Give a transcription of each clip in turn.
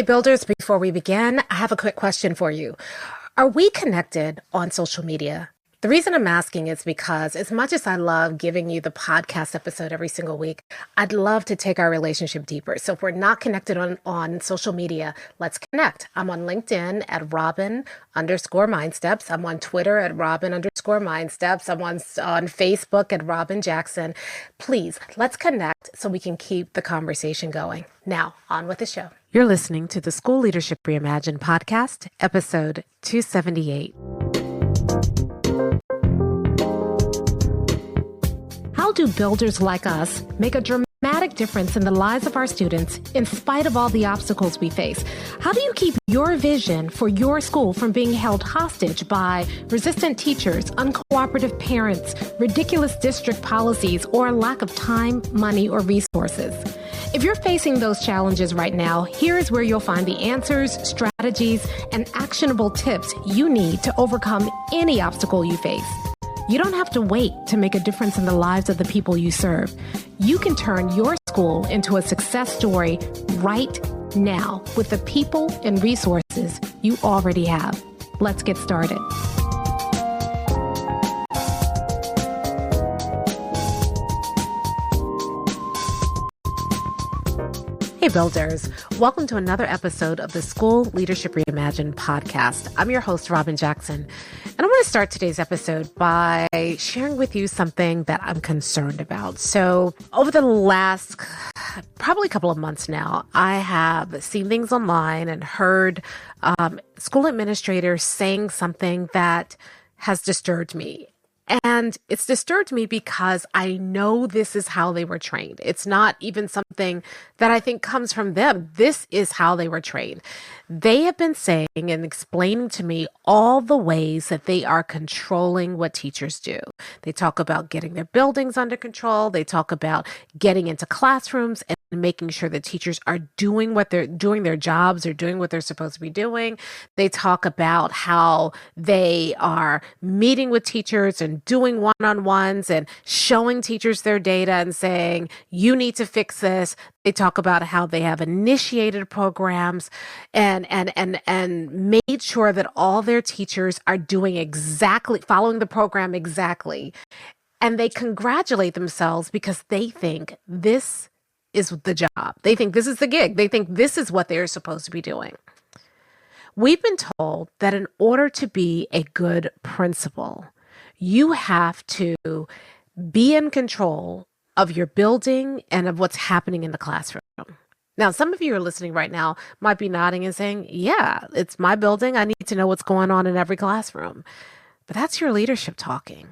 Hey, builders, before we begin, I have a quick question for you. Are we connected on social media? The reason I'm asking is because as much as I love giving you the podcast episode every single week, I'd love to take our relationship deeper. So if we're not connected on social media, let's connect. I'm on LinkedIn at Robin_MindSteps. I'm on Twitter at Robin_MindSteps. I'm on Facebook at Robin Jackson. Please, let's connect so we can keep the conversation going. Now, on with the show. You're listening to the School Leadership Reimagined podcast, episode 278. How do builders like us make a dramatic difference in the lives of our students in spite of all the obstacles we face? How do you keep your vision for your school from being held hostage by resistant teachers, uncooperative parents, ridiculous district policies, or a lack of time, money, or resources? If you're facing those challenges right now, here is where you'll find the answers, strategies, and actionable tips you need to overcome any obstacle you face. You don't have to wait to make a difference in the lives of the people you serve. You can turn your school into a success story right now with the people and resources you already have. Let's get started. Hey builders, welcome to another episode of the School Leadership Reimagined podcast. I'm your host, Robin Jackson, and I want to start today's episode by sharing with you something that I'm concerned about. So over the last probably couple of months now, I have seen things online and heard school administrators saying something that has disturbed me. And it's disturbed me because I know this is how they were trained. It's not even something that I think comes from them. This is how they were trained. They have been saying and explaining to me all the ways that they are controlling what teachers do. They talk about getting their buildings under control. They talk about getting into classrooms and making sure that teachers are doing their jobs or doing what they're supposed to be doing. They talk about how they are meeting with teachers and doing one-on-ones and showing teachers their data and saying, you need to fix this. They talk about how they have initiated programs and made sure that all their teachers are following the program exactly. And they congratulate themselves because they think this is the job. They think this is the gig. They think this is what they're supposed to be doing. We've been told that in order to be a good principal, you have to be in control of your building and of what's happening in the classroom. Now, some of you who are listening right now might be nodding and saying, yeah, it's my building. I need to know what's going on in every classroom. But that's your leadership talking.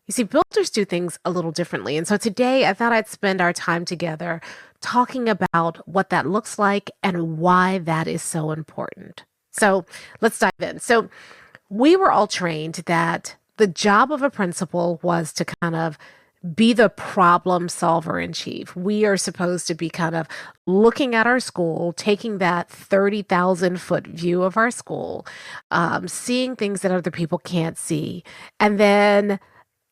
You see, builders do things a little differently. And so today I thought I'd spend our time together talking about what that looks like and why that is so important. So let's dive in. So we were all trained that the job of a principal was to kind of be the problem solver in chief. We are supposed to be kind of looking at our school, taking that 30,000 foot view of our school, seeing things that other people can't see. And then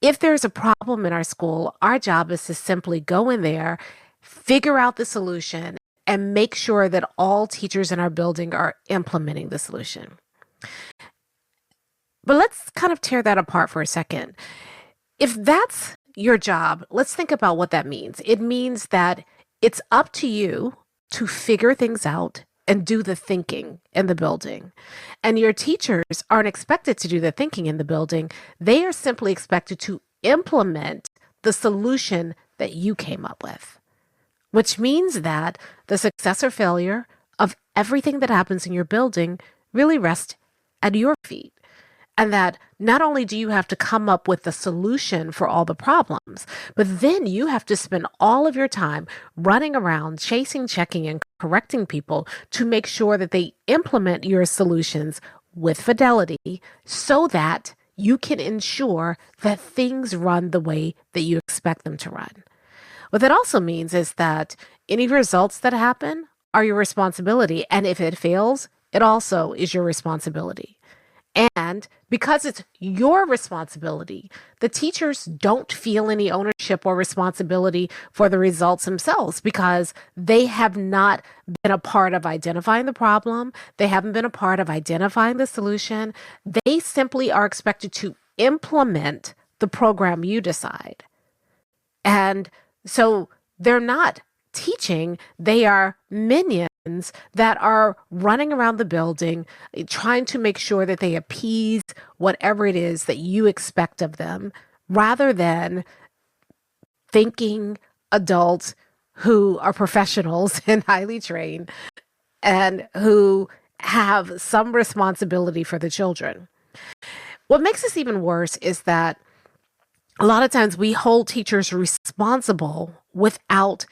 if there's a problem in our school, our job is to simply go in there, figure out the solution, and make sure that all teachers in our building are implementing the solution. But let's kind of tear that apart for a second. If that's your job, let's think about what that means. It means that it's up to you to figure things out and do the thinking in the building. And your teachers aren't expected to do the thinking in the building. They are simply expected to implement the solution that you came up with, which means that the success or failure of everything that happens in your building really rests at your feet. And that not only do you have to come up with the solution for all the problems, but then you have to spend all of your time running around, chasing, checking, and correcting people to make sure that they implement your solutions with fidelity so that you can ensure that things run the way that you expect them to run. What that also means is that any results that happen are your responsibility. And if it fails, it also is your responsibility. And because it's your responsibility, the teachers don't feel any ownership or responsibility for the results themselves because they have not been a part of identifying the problem. They haven't been a part of identifying the solution. They simply are expected to implement the program you decide. And so they're not teaching, they are minions that are running around the building trying to make sure that they appease whatever it is that you expect of them, rather than thinking adults who are professionals and highly trained and who have some responsibility for the children. What makes this even worse is that a lot of times we hold teachers responsible without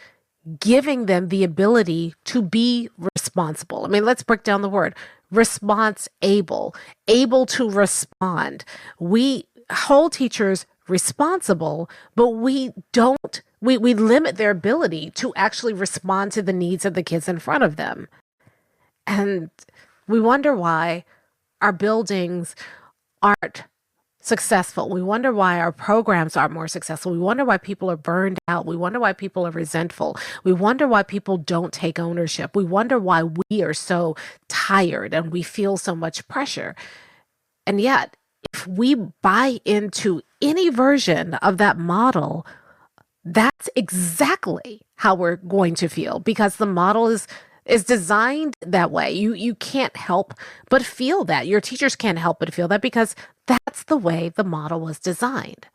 giving them the ability to be responsible. I mean, let's break down the word response able to respond. We hold teachers responsible, but we limit their ability to actually respond to the needs of the kids in front of them. And we wonder why our buildings aren't successful. We wonder why our programs aren't more successful. We wonder why people are burned out. We wonder why people are resentful. We wonder why people don't take ownership. We wonder why we are so tired and we feel so much pressure. And yet, if we buy into any version of that model, that's exactly how we're going to feel, because the model is designed that way. You can't help but feel that. Your teachers can't help but feel that because that's the way the model was designed.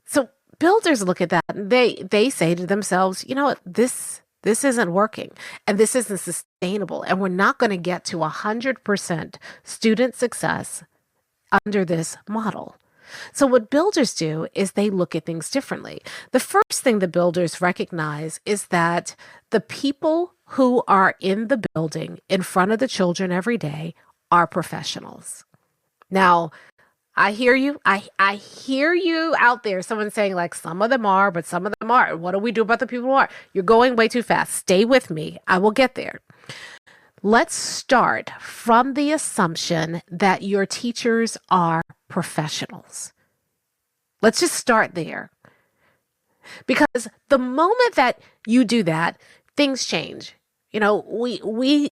So builders look at that and they say to themselves, you know what, this isn't working and this isn't sustainable, and we're not going to get to 100% student success under this model. So what builders do is they look at things differently. The first thing the builders recognize is that the people who are in the building in front of the children every day are professionals. Now, I hear you. I hear you out there. Someone saying like, some of them are, but some of them aren't. What do we do about the people who are? You're going way too fast. Stay with me. I will get there. Let's start from the assumption that your teachers are professionals. Let's just start there. Because the moment that you do that, things change. You know, we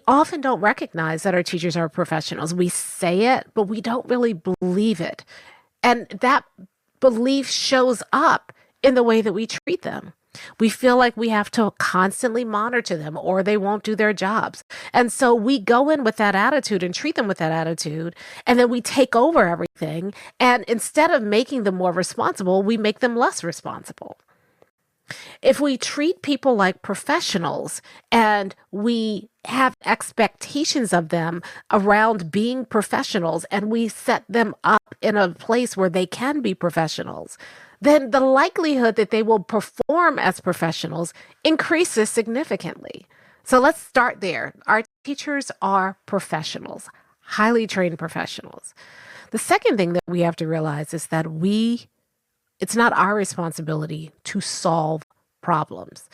often don't recognize that our teachers are professionals. We say it, but we don't really believe it. And that belief shows up in the way that we treat them. We feel like we have to constantly monitor them or they won't do their jobs. And so we go in with that attitude and treat them with that attitude. And then we take over everything. And instead of making them more responsible, we make them less responsible. If we treat people like professionals and we have expectations of them around being professionals and we set them up in a place where they can be professionals, then the likelihood that they will perform as professionals increases significantly. So let's start there. Our teachers are professionals, highly trained professionals. The second thing that we have to realize is that it's not our responsibility to solve problems.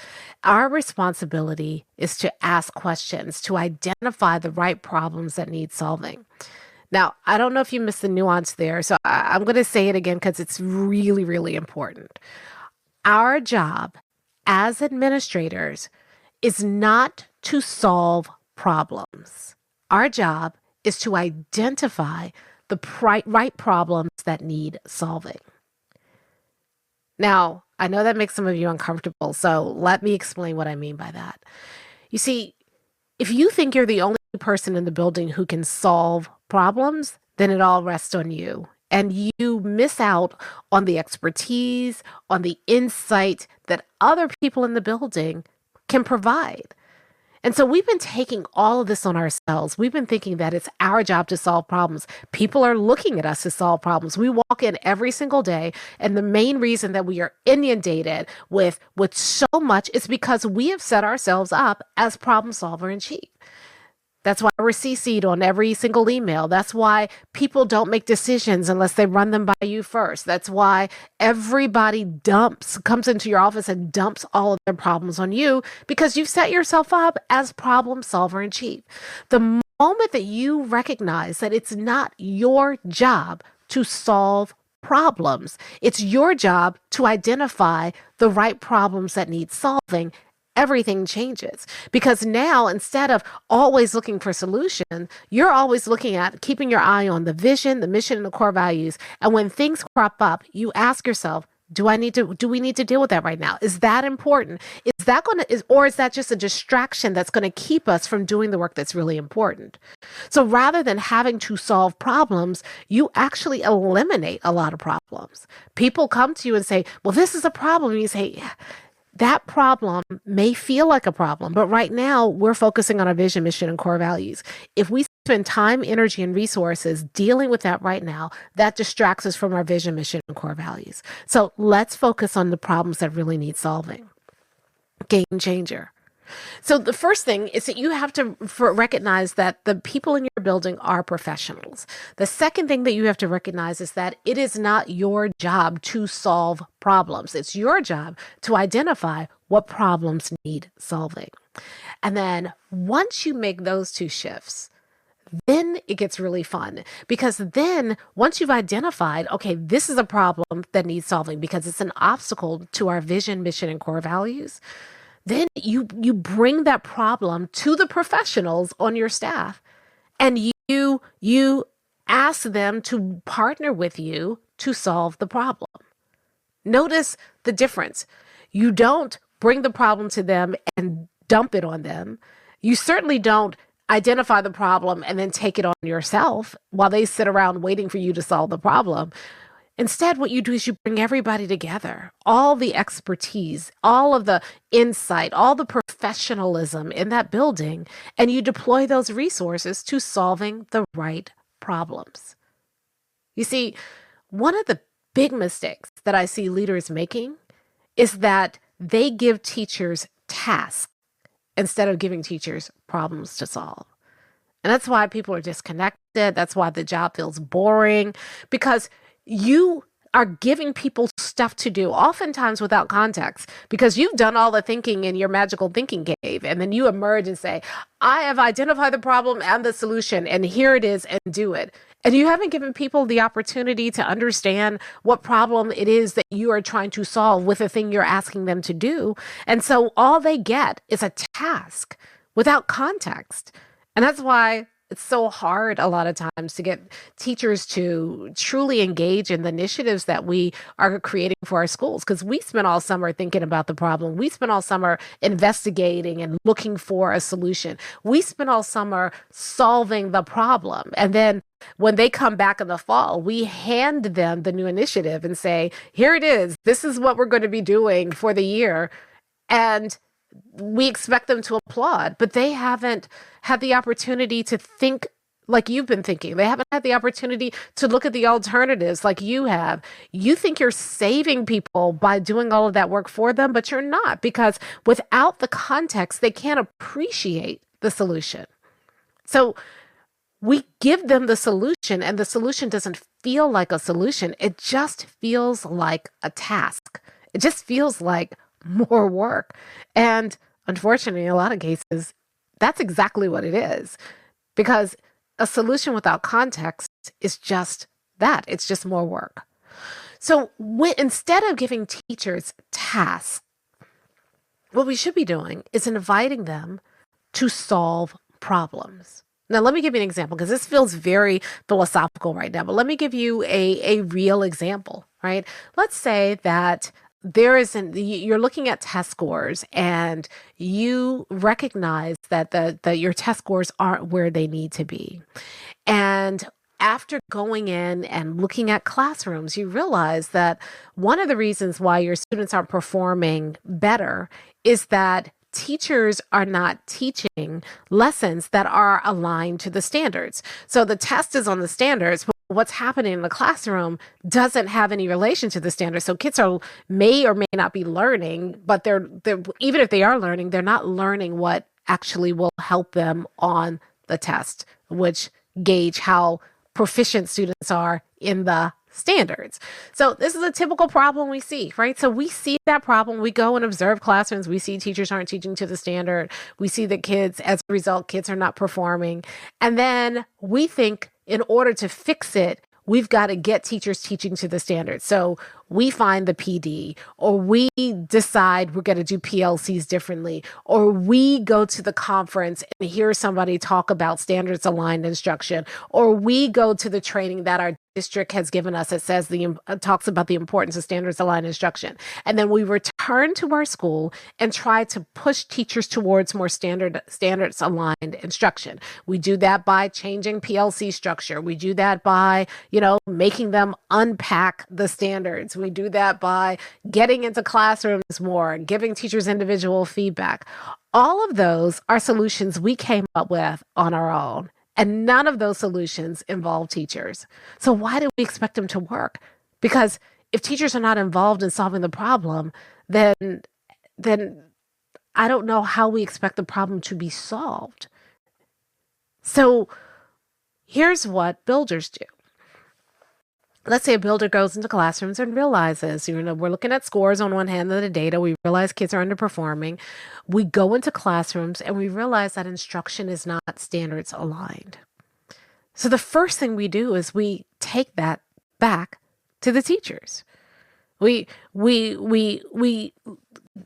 Our responsibility is to ask questions, to identify the right problems that need solving. Now, I don't know if you missed the nuance there, so I'm going to say it again because it's really, really important. Our job as administrators is not to solve problems. Our job is to identify the right problems that need solving. Now, I know that makes some of you uncomfortable, so let me explain what I mean by that. You see, if you think you're the only person in the building who can solve problems, then it all rests on you. And you miss out on the expertise, on the insight that other people in the building can provide. And so we've been taking all of this on ourselves. We've been thinking that it's our job to solve problems. People are looking at us to solve problems. We walk in every single day, and the main reason that we are inundated with so much is because we have set ourselves up as problem solver in chief. That's why we're CC'd on every single email. That's why people don't make decisions unless they run them by you first. That's why everybody comes into your office and dumps all of their problems on you, because you've set yourself up as problem solver in chief. The moment that you recognize that it's not your job to solve problems, it's your job to identify the right problems that need solving, everything changes. Because now, instead of always looking for solution, you're always looking at keeping your eye on the vision, the mission, and the core values. And when things crop up, you ask yourself, do we need to deal with that right now? Is that important? Or is that just a distraction that's going to keep us from doing the work that's really important? So rather than having to solve problems, you actually eliminate a lot of problems. People come to you and say, well, this is a problem. And you say, that problem may feel like a problem, but right now we're focusing on our vision, mission, and core values. If we spend time, energy, and resources dealing with that right now, that distracts us from our vision, mission, and core values. So let's focus on the problems that really need solving. Game changer. So the first thing is that you have to recognize that the people in your building are professionals. The second thing that you have to recognize is that it is not your job to solve problems. It's your job to identify what problems need solving. And then once you make those two shifts, then it gets really fun, because then once you've identified, okay, this is a problem that needs solving because it's an obstacle to our vision, mission, and core values, then you bring that problem to the professionals on your staff, and you ask them to partner with you to solve the problem. Notice the difference. You don't bring the problem to them and dump it on them. You certainly don't identify the problem and then take it on yourself while they sit around waiting for you to solve the problem. Instead, what you do is you bring everybody together, all the expertise, all of the insight, all the professionalism in that building, and you deploy those resources to solving the right problems. You see, one of the big mistakes that I see leaders making is that they give teachers tasks instead of giving teachers problems to solve. And that's why people are disconnected. That's why the job feels boring, because you are giving people stuff to do, oftentimes without context, because you've done all the thinking in your magical thinking cave. And then you emerge and say, I have identified the problem and the solution, and here it is, and do it. And you haven't given people the opportunity to understand what problem it is that you are trying to solve with the thing you're asking them to do. And so all they get is a task without context. And that's why it's so hard a lot of times to get teachers to truly engage in the initiatives that we are creating for our schools, because we spent all summer thinking about the problem. We spent all summer investigating and looking for a solution. We spent all summer solving the problem. And then when they come back in the fall, we hand them the new initiative and say, here it is. This is what we're going to be doing for the year. And we expect them to applaud, but they haven't had the opportunity to think like you've been thinking. They haven't had the opportunity to look at the alternatives like you have. You think you're saving people by doing all of that work for them, but you're not, because without the context, they can't appreciate the solution. So we give them the solution, and the solution doesn't feel like a solution. It just feels like a task. It just feels like more work. And unfortunately, in a lot of cases, that's exactly what it is, because a solution without context is just that. It's just more work. So instead of giving teachers tasks, what we should be doing is inviting them to solve problems. Now, let me give you an example, because this feels very philosophical right now, but let me give you a real example, right? Let's say that you're looking at test scores, and you recognize that your test scores aren't where they need to be. And after going in and looking at classrooms, you realize that one of the reasons why your students aren't performing better is that teachers are not teaching lessons that are aligned to the standards. So the test is on the standards, but what's happening in the classroom doesn't have any relation to the standards. So kids may or may not be learning, but they're even if they are learning, they're not learning what actually will help them on the test, which gauge how proficient students are in the standards. So this is a typical problem we see, right? So we see that problem. We go and observe classrooms. We see teachers aren't teaching to the standard. We see that kids, as a result, kids are not performing. And then we think in order to fix it, we've got to get teachers teaching to the standards. So we find the PD, or we decide we're going to do PLCs differently, or we go to the conference and hear somebody talk about standards aligned instruction, or we go to the training that our district has given us that says talks about the importance of standards aligned instruction. And then we return to our school and try to push teachers towards more standards aligned instruction. We do that by changing PLC structure. We do that by, making them unpack the standards. We do that by getting into classrooms more, giving teachers individual feedback. All of those are solutions we came up with on our own. And none of those solutions involve teachers. So why do we expect them to work? Because if teachers are not involved in solving the problem, then I don't know how we expect the problem to be solved. So here's what builders do. Let's say a builder goes into classrooms and realizes, we're looking at scores on one hand of the data. We realize kids are underperforming. We go into classrooms and we realize that instruction is not standards aligned. So the first thing we do is we take that back to the teachers. We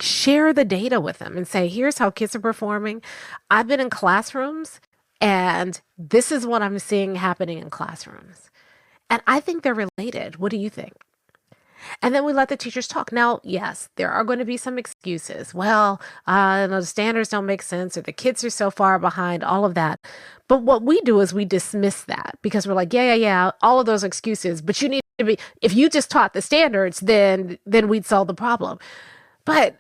share the data with them and say, here's how kids are performing. I've been in classrooms and this is what I'm seeing happening in classrooms. And I think they're related. What do you think? And then we let the teachers talk. Now, yes, there are going to be some excuses. Well, the standards don't make sense, or the kids are so far behind, all of that. But what we do is we dismiss that because we're like, yeah, all of those excuses. But you need to be, if you just taught the standards, then we'd solve the problem. But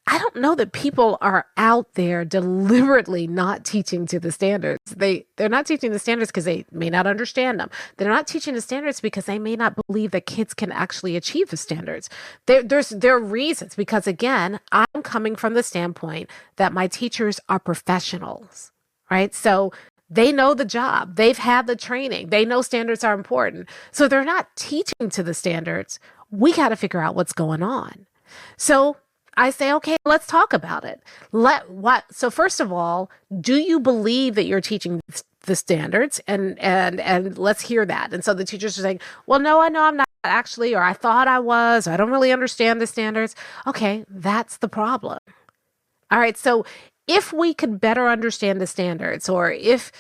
I don't know that people are out there deliberately not teaching to the standards. They're not teaching the standards because they may not understand them. They're not teaching the standards because they may not believe that kids can actually achieve the standards. There are reasons, because again, I'm coming from the standpoint that my teachers are professionals, right? So they know the job. They've had the training. They know standards are important. So they're not teaching to the standards. We got to figure out what's going on. So I say, okay, let's talk about it. So first of all, do you believe that you're teaching the standards? And let's hear that. And so the teachers are saying, well, no, I know I'm not actually, or I thought I was, or I don't really understand the standards. Okay, that's the problem. All right, so if we could better understand the standards, or if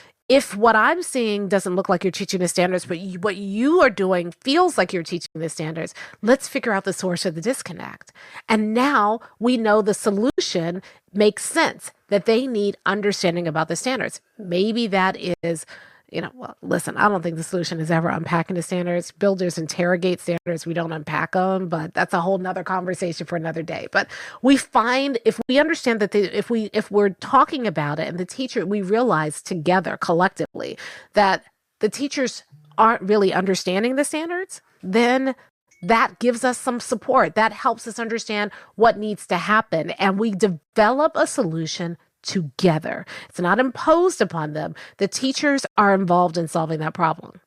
what I'm seeing doesn't look like you're teaching the standards, but what you are doing feels like you're teaching the standards, let's figure out the source of the disconnect. And now we know the solution makes sense, that they need understanding about the standards. Maybe that is, well, listen, I don't think the solution is ever unpacking the standards. Builders interrogate standards. We don't unpack them, but that's a whole nother conversation for another day. But we find, if we understand that if we're talking about it and the teacher, we realize together collectively that the teachers aren't really understanding the standards, then that gives us some support. That helps us understand what needs to happen. And we develop a solution together. It's not imposed upon them. The teachers are involved in solving that problem.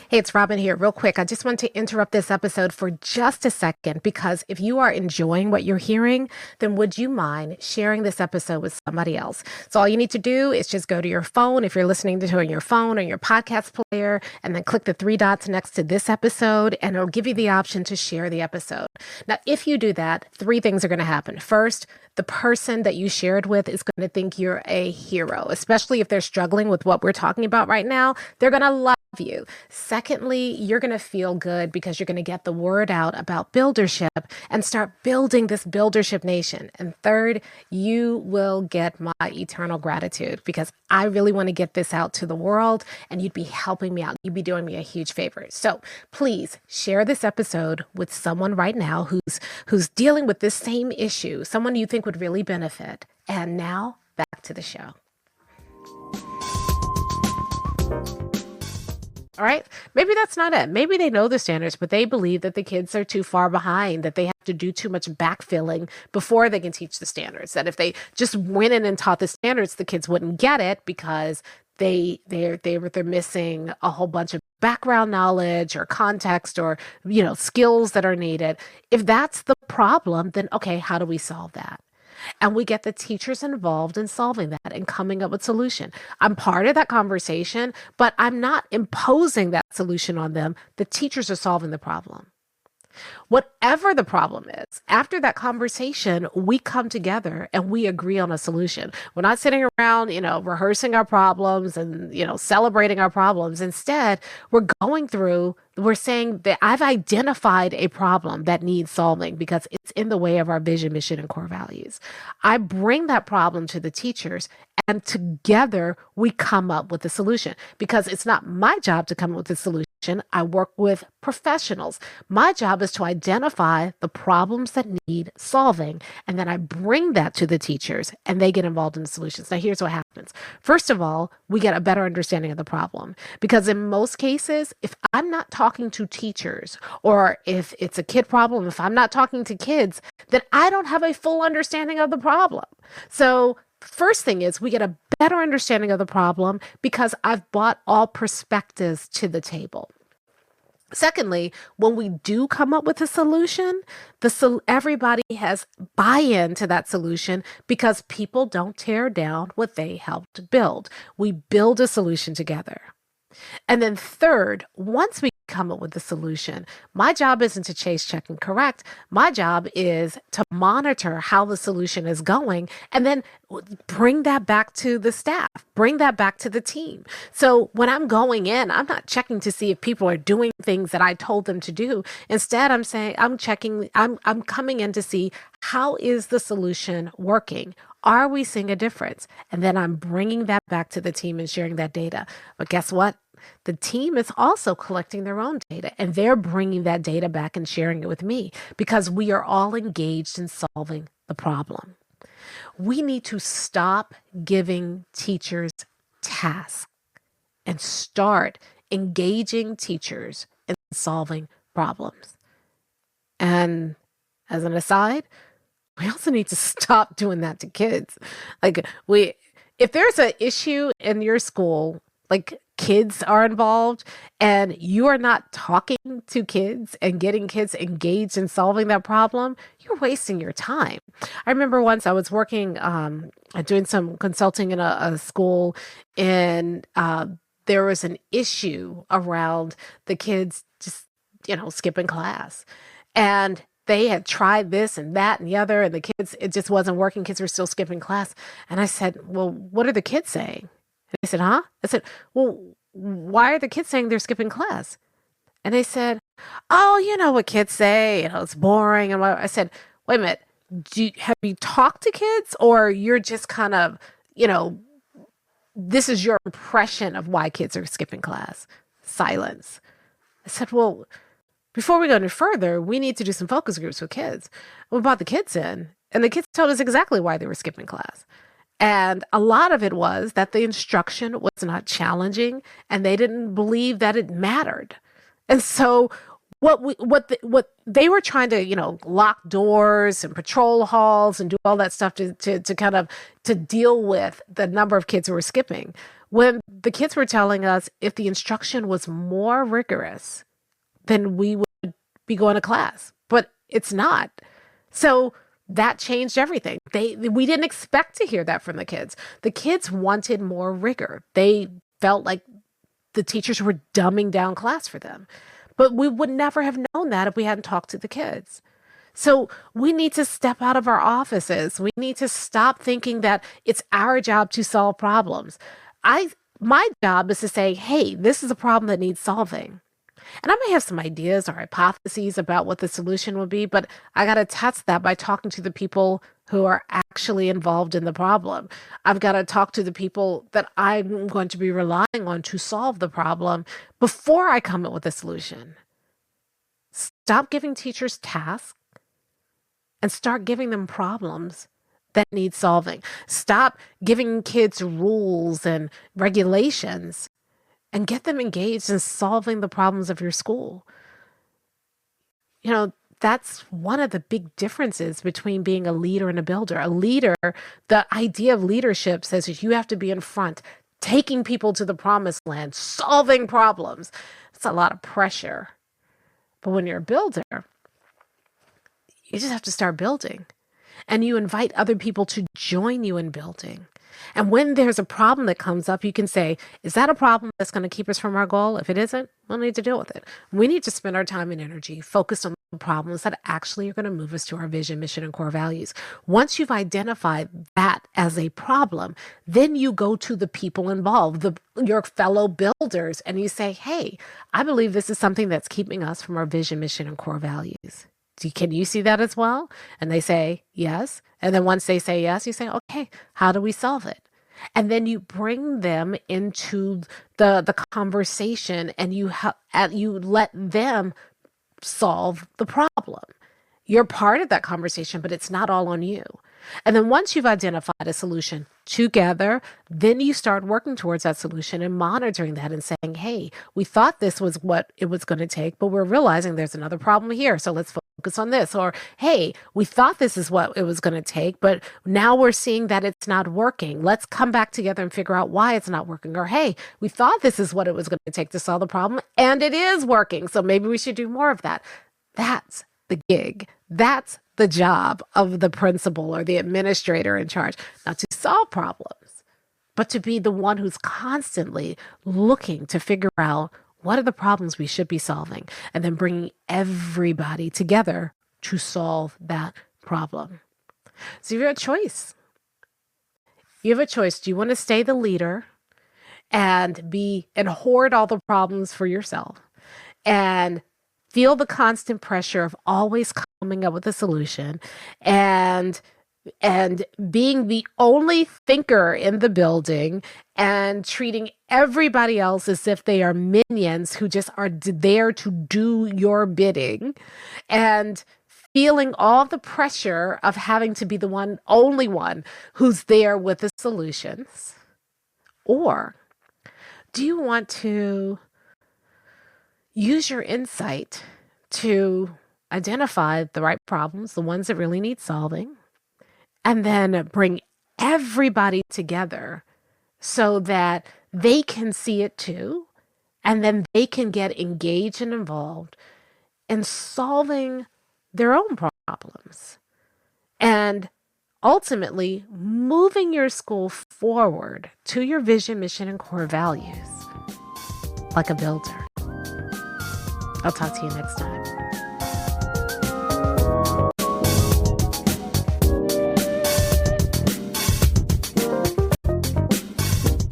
Hey, it's Robin here. Real quick, I just want to interrupt this episode for just a second, because if you are enjoying what you're hearing, then would you mind sharing this episode with somebody else? So all you need to do is just go to your phone, if you're listening to it on your phone or your podcast player, and then click the three dots next to this episode, and it'll give you the option to share the episode. Now, if you do that, three things are going to happen. First, the person that you shared with is going to think you're a hero, especially if they're struggling with what we're talking about right now. They're going to love you. Secondly, you're going to feel good because you're going to get the word out about buildership and start building this buildership nation. And third, you will get my eternal gratitude, because I really want to get this out to the world, and you'd be helping me out. You'd be doing me a huge favor. So please share this episode with someone right now who's dealing with this same issue, someone you think would really benefit. And now back to the show. All right. Maybe that's not it. Maybe they know the standards, but they believe that the kids are too far behind, that they have to do too much backfilling before they can teach the standards. That if they just went in and taught the standards, the kids wouldn't get it because they're missing a whole bunch of background knowledge or context or skills that are needed. If that's the problem, then okay, how do we solve that? And we get the teachers involved in solving that and coming up with solution. I'm part of that conversation, but I'm not imposing that solution on them. The teachers are solving the problem. Whatever the problem is, after that conversation, we come together and we agree on a solution. We're not sitting around, rehearsing our problems and, celebrating our problems. Instead, we're saying that I've identified a problem that needs solving because it's in the way of our vision, mission, and core values. I bring that problem to the teachers and together we come up with a solution because it's not my job to come up with a solution. I work with professionals. My job is to identify the problems that need solving, and then I bring that to the teachers and they get involved in the solutions. Now, here's what happens. First of all, we get a better understanding of the problem because in most cases, if I'm not talking to teachers or if it's a kid problem, if I'm not talking to kids, then I don't have a full understanding of the problem. So first thing is we get a better understanding of the problem because I've brought all perspectives to the table. Secondly, when we do come up with a solution, everybody has buy-in to that solution because people don't tear down what they helped build. We build a solution together. And then third, once we come up with the solution, my job isn't to chase, check, and correct. My job is to monitor how the solution is going and then bring that back to the staff, bring that back to the team. So when I'm going in, I'm not checking to see if people are doing things that I told them to do. Instead, I'm coming in to see how is the solution working? Are we seeing a difference? And then I'm bringing that back to the team and sharing that data. But guess what? The team is also collecting their own data and they're bringing that data back and sharing it with me because we are all engaged in solving the problem. We need to stop giving teachers tasks and start engaging teachers in solving problems. And as an aside, we also need to stop doing that to kids. If there's an issue in your school, like kids are involved and you are not talking to kids and getting kids engaged in solving that problem, you're wasting your time. I remember once I was working, doing some consulting in a school and there was an issue around the kids just, skipping class. And they had tried this and that and the other, and the kids, it just wasn't working. Kids were still skipping class. And I said, well, what are the kids saying? And they said, huh? I said, well, why are the kids saying they're skipping class? And they said, oh, you know what kids say, it's boring. And I said, wait a minute, have you talked to kids or you're just kind of, this is your impression of why kids are skipping class? Silence. I said, well, before we go any further, we need to do some focus groups with kids. We brought the kids in, and the kids told us exactly why they were skipping class. And a lot of it was that the instruction was not challenging, and they didn't believe that it mattered. And so what they were trying to, lock doors and patrol halls and do all that stuff to kind of to deal with the number of kids who were skipping. When the kids were telling us if the instruction was more rigorous, then we would be going to class, but it's not. So that changed everything. We didn't expect to hear that from the kids. The kids wanted more rigor. They felt like the teachers were dumbing down class for them, but we would never have known that if we hadn't talked to the kids. So we need to step out of our offices. We need to stop thinking that it's our job to solve problems. My job is to say, hey, this is a problem that needs solving. And I may have some ideas or hypotheses about what the solution would be, but I got to test that by talking to the people who are actually involved in the problem. I've got to talk to the people that I'm going to be relying on to solve the problem before I come up with a solution. Stop giving teachers tasks and start giving them problems that need solving. Stop giving kids rules and regulations and get them engaged in solving the problems of your school. That's one of the big differences between being a leader and a builder. A leader, the idea of leadership says that you have to be in front, taking people to the promised land, solving problems. It's a lot of pressure. But when you're a builder, you just have to start building. And you invite other people to join you in building. And when there's a problem that comes up, you can say, is that a problem that's going to keep us from our goal? If it isn't, we'll need to deal with it. We need to spend our time and energy focused on the problems that actually are going to move us to our vision, mission, and core values. Once you've identified that as a problem, then you go to the people involved, your fellow builders, and you say, hey, I believe this is something that's keeping us from our vision, mission, and core values. Can you see that as well? And they say, yes. And then once they say yes, you say, okay, how do we solve it? And then you bring them into the conversation and you let them solve the problem. You're part of that conversation, but it's not all on you. And then once you've identified a solution together, then you start working towards that solution and monitoring that and saying, hey, we thought this was what it was going to take, but we're realizing there's another problem here. So let's focus on this. Or, hey, we thought this is what it was going to take, but now we're seeing that it's not working. Let's come back together and figure out why it's not working. Or, hey, we thought this is what it was going to take to solve the problem, and it is working. So maybe we should do more of that. That's the gig. That's the job of the principal or the administrator in charge, not to solve problems, but to be the one who's constantly looking to figure out what are the problems we should be solving, and then bringing everybody together to solve that problem. So you have a choice. You have a choice. Do you want to stay the leader and hoard all the problems for yourself and feel the constant pressure of always coming up with a solution and being the only thinker in the building and treating everybody else as if they are minions who just are there to do your bidding, and feeling all the pressure of having to be the only one who's there with the solutions? Or do you want to use your insight to identify the right problems, the ones that really need solving, and then bring everybody together so that they can see it too, and then they can get engaged and involved in solving their own problems and ultimately moving your school forward to your vision, mission, and core values like a builder? I'll talk to you next time.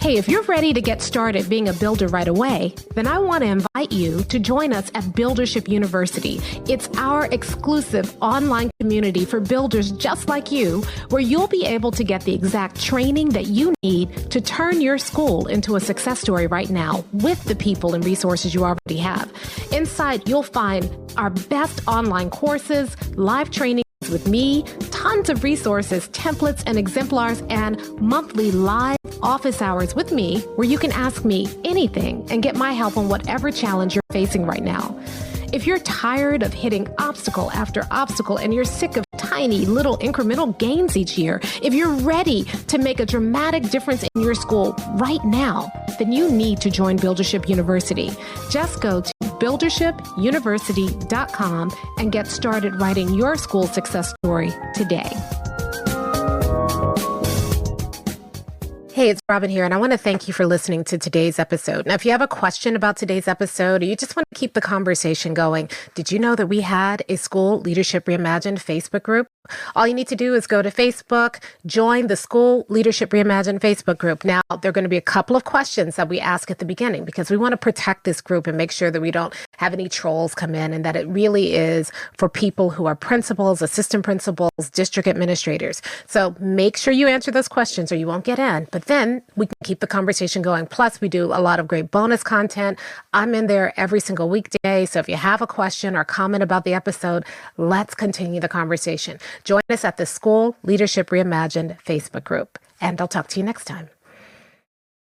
Hey, if you're ready to get started being a builder right away, then I want to invite you to join us at Buildership University. It's our exclusive online community for builders just like you, where you'll be able to get the exact training that you need to turn your school into a success story right now with the people and resources you already have. Inside, you'll find our best online courses, live training with me, tons of resources, templates, and exemplars, and monthly live office hours with me where you can ask me anything and get my help on whatever challenge you're facing right now. If you're tired of hitting obstacle after obstacle and you're sick of tiny little incremental gains each year, if you're ready to make a dramatic difference in your school right now, then you need to join Buildership University. Just go to buildershipuniversity.com and get started writing your school success story today. Hey, it's Robin here, and I want to thank you for listening to today's episode. Now, if you have a question about today's episode, or you just want to keep the conversation going, did you know that we had a School Leadership Reimagined Facebook group? All you need to do is go to Facebook, join the School Leadership Reimagined Facebook group. Now, there are going to be a couple of questions that we ask at the beginning because we want to protect this group and make sure that we don't have any trolls come in, and that it really is for people who are principals, assistant principals, district administrators. So make sure you answer those questions or you won't get in. But then we can keep the conversation going. Plus, we do a lot of great bonus content. I'm in there every single weekday. So if you have a question or comment about the episode, let's continue the conversation. Join us at the School Leadership Reimagined Facebook group, and I'll talk to you next time.